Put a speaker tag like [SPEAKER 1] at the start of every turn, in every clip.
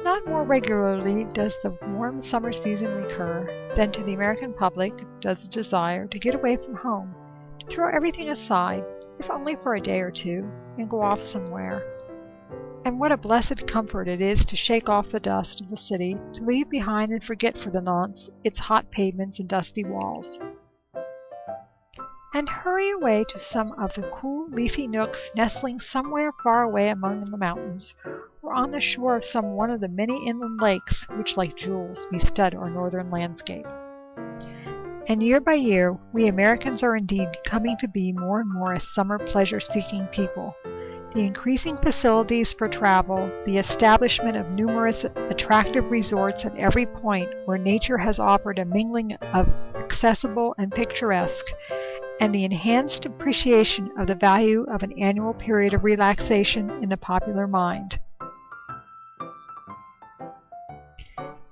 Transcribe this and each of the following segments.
[SPEAKER 1] Not more regularly does the warm summer season recur than to the American public does the desire to get away from home, to throw everything aside, if only for a day or two, and go off somewhere. And what a blessed comfort it is to shake off the dust of the city, to leave behind and forget for the nonce its hot pavements and dusty walls, and hurry away to some of the cool, leafy nooks nestling somewhere far away among the mountains, or on the shore of some one of the many inland lakes which, like jewels, bestud our northern landscape. And year by year, we Americans are indeed coming to be more and more a summer pleasure-seeking people. The increasing facilities for travel, the establishment of numerous attractive resorts at every point where nature has offered a mingling of accessible and picturesque, and the enhanced appreciation of the value of an annual period of relaxation in the popular mind.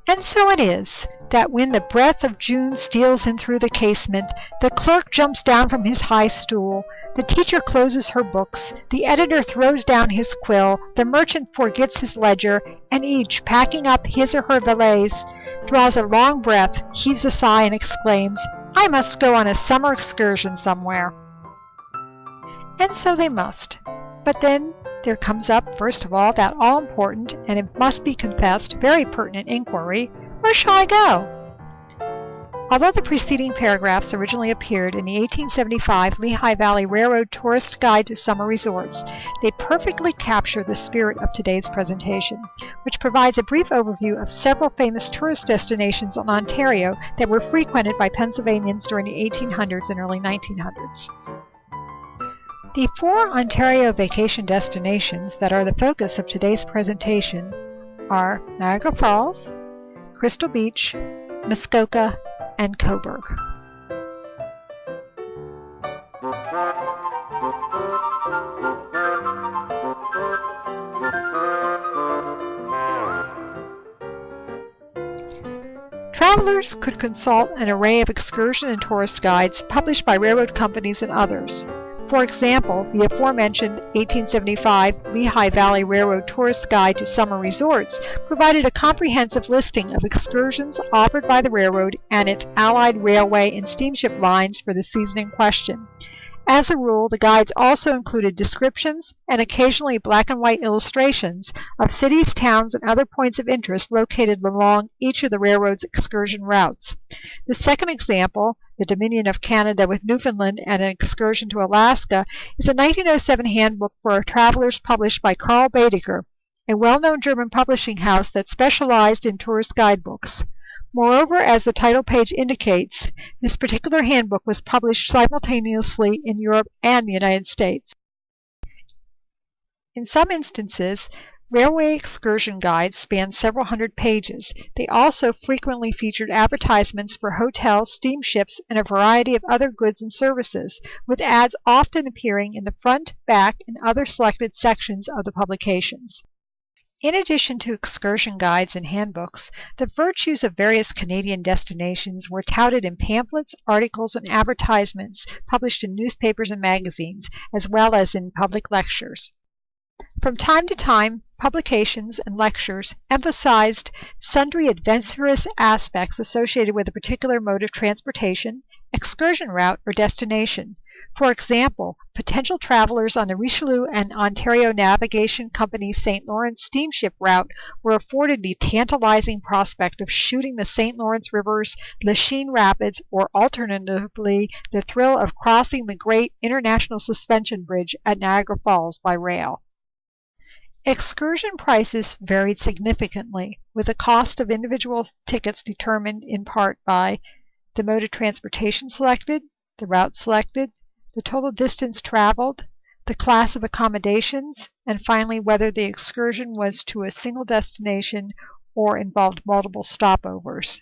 [SPEAKER 1] And so it is that when the breath of June steals in through the casement, the clerk jumps down from his high stool, the teacher closes her books, the editor throws down his quill, the merchant forgets his ledger, and each, packing up his or her valise, draws a long breath, heaves a sigh, and exclaims, "I must go on a summer excursion somewhere." And so they must. But then there comes up, first of all, that all-important, and it must be confessed, very pertinent inquiry, where shall I go? Although the preceding paragraphs originally appeared in the 1875 Lehigh Valley Railroad Tourist Guide to Summer Resorts, they perfectly capture the spirit of today's presentation, which provides a brief overview of several famous tourist destinations in Ontario that were frequented by Pennsylvanians during the 1800s and early 1900s. The 4 Ontario vacation destinations that are the focus of today's presentation are Niagara Falls, Crystal Beach, Muskoka, and Cobourg. Travelers could consult an array of excursion and tourist guides published by railroad companies and others. For example, the aforementioned 1875 Lehigh Valley Railroad Tourist Guide to Summer Resorts provided a comprehensive listing of excursions offered by the railroad and its allied railway and steamship lines for the season in question. As a rule, the guides also included descriptions and occasionally black and white illustrations of cities, towns, and other points of interest located along each of the railroad's excursion routes. The second example, The Dominion of Canada with Newfoundland and an Excursion to Alaska, is a 1907 handbook for travelers published by Carl Baedeker, a well-known German publishing house that specialized in tourist guidebooks. Moreover, as the title page indicates, this particular handbook was published simultaneously in Europe and the United States. In some instances, railway excursion guides spanned several hundred pages. They also frequently featured advertisements for hotels, steamships, and a variety of other goods and services, with ads often appearing in the front, back, and other selected sections of the publications. In addition to excursion guides and handbooks, the virtues of various Canadian destinations were touted in pamphlets, articles, and advertisements published in newspapers and magazines, as well as in public lectures. From time to time, publications and lectures emphasized sundry adventurous aspects associated with a particular mode of transportation, excursion route, or destination. For example, potential travelers on the Richelieu and Ontario Navigation Company's St. Lawrence steamship route were afforded the tantalizing prospect of shooting the St. Lawrence River's Lachine Rapids, or alternatively, the thrill of crossing the Great International Suspension Bridge at Niagara Falls by rail. Excursion prices varied significantly, with the cost of individual tickets determined in part by the mode of transportation selected, the route selected, the total distance traveled, the class of accommodations, and finally whether the excursion was to a single destination or involved multiple stopovers.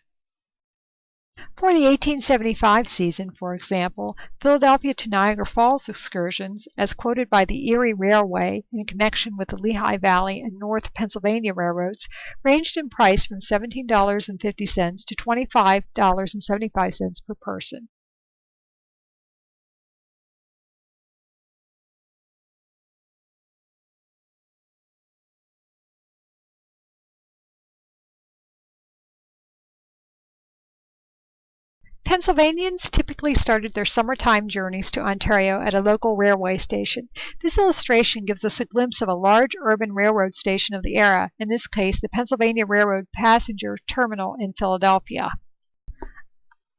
[SPEAKER 1] For the 1875 season, for example, Philadelphia to Niagara Falls excursions, as quoted by the Erie Railway in connection with the Lehigh Valley and North Pennsylvania railroads, ranged in price from $17.50 to $25.75 per person. Pennsylvanians typically started their summertime journeys to Ontario at a local railway station. This illustration gives us a glimpse of a large urban railroad station of the era, in this case the Pennsylvania Railroad Passenger Terminal in Philadelphia.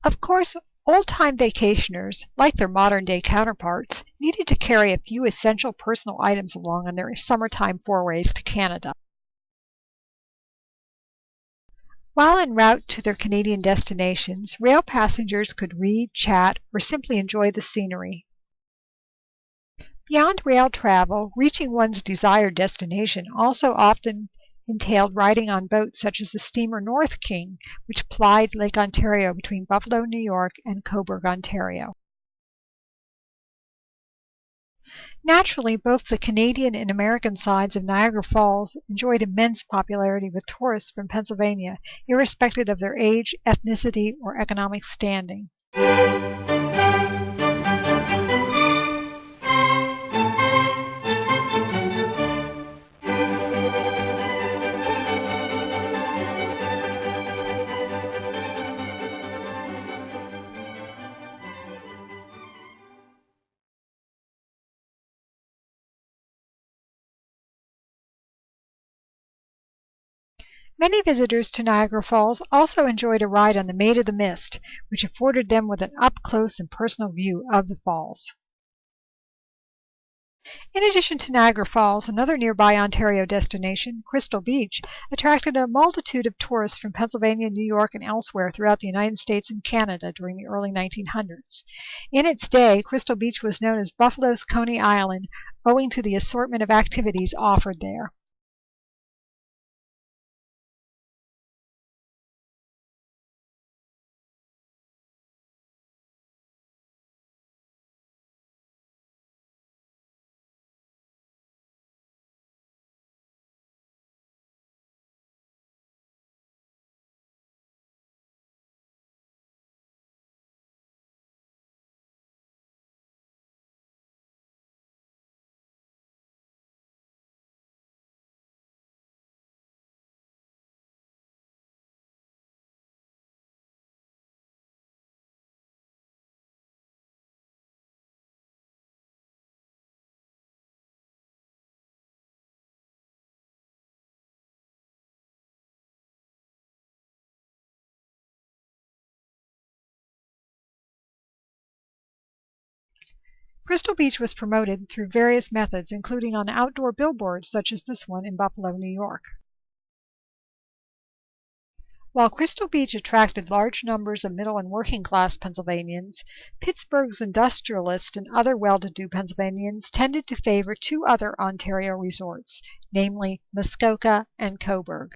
[SPEAKER 1] Of course, old-time vacationers, like their modern-day counterparts, needed to carry a few essential personal items along on their summertime forays to Canada. While en route to their Canadian destinations, rail passengers could read, chat, or simply enjoy the scenery. Beyond rail travel, reaching one's desired destination also often entailed riding on boats such as the steamer North King, which plied Lake Ontario between Buffalo, New York, and Cobourg, Ontario. Naturally, both the Canadian and American sides of Niagara Falls enjoyed immense popularity with tourists from Pennsylvania, irrespective of their age, ethnicity, or economic standing. Many visitors to Niagara Falls also enjoyed a ride on the Maid of the Mist, which afforded them with an up-close and personal view of the falls. In addition to Niagara Falls, another nearby Ontario destination, Crystal Beach, attracted a multitude of tourists from Pennsylvania, New York, and elsewhere throughout the United States and Canada during the early 1900s. In its day, Crystal Beach was known as Buffalo's Coney Island, owing to the assortment of activities offered there. Crystal Beach was promoted through various methods, including on outdoor billboards such as this one in Buffalo, New York. While Crystal Beach attracted large numbers of middle and working class Pennsylvanians, Pittsburgh's industrialists and other well-to-do Pennsylvanians tended to favor two other Ontario resorts, namely Muskoka and Cobourg.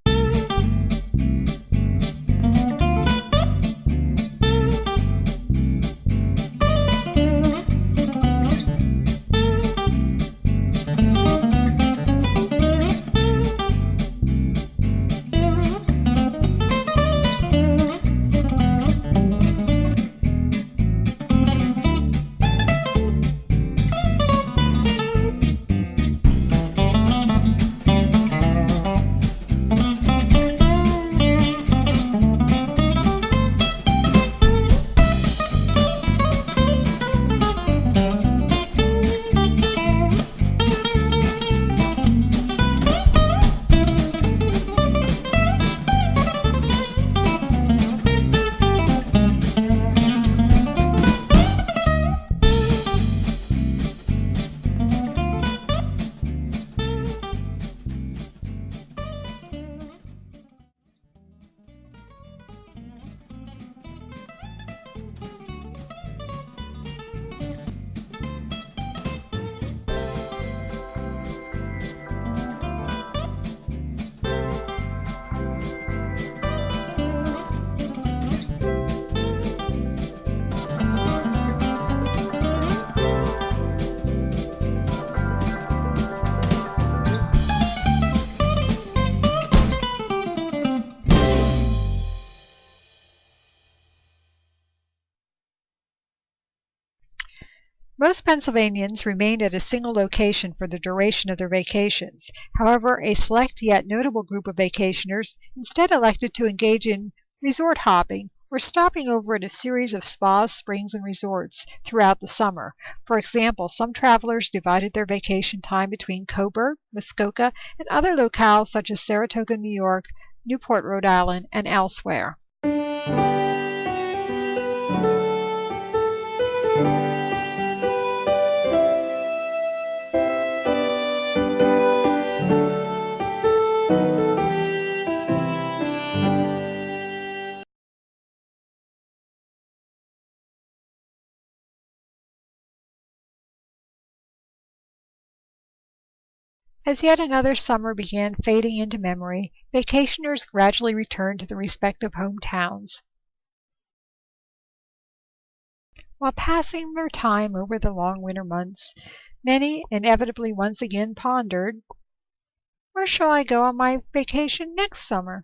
[SPEAKER 1] Most Pennsylvanians remained at a single location for the duration of their vacations. However, a select yet notable group of vacationers instead elected to engage in resort hopping, or stopping over at a series of spas, springs, and resorts throughout the summer. For example, some travelers divided their vacation time between Cobourg, Muskoka, and other locales such as Saratoga, New York, Newport, Rhode Island, and elsewhere. As yet another summer began fading into memory, vacationers gradually returned to their respective hometowns. While passing their time over the long winter months, many inevitably once again pondered, "Where shall I go on my vacation next summer?"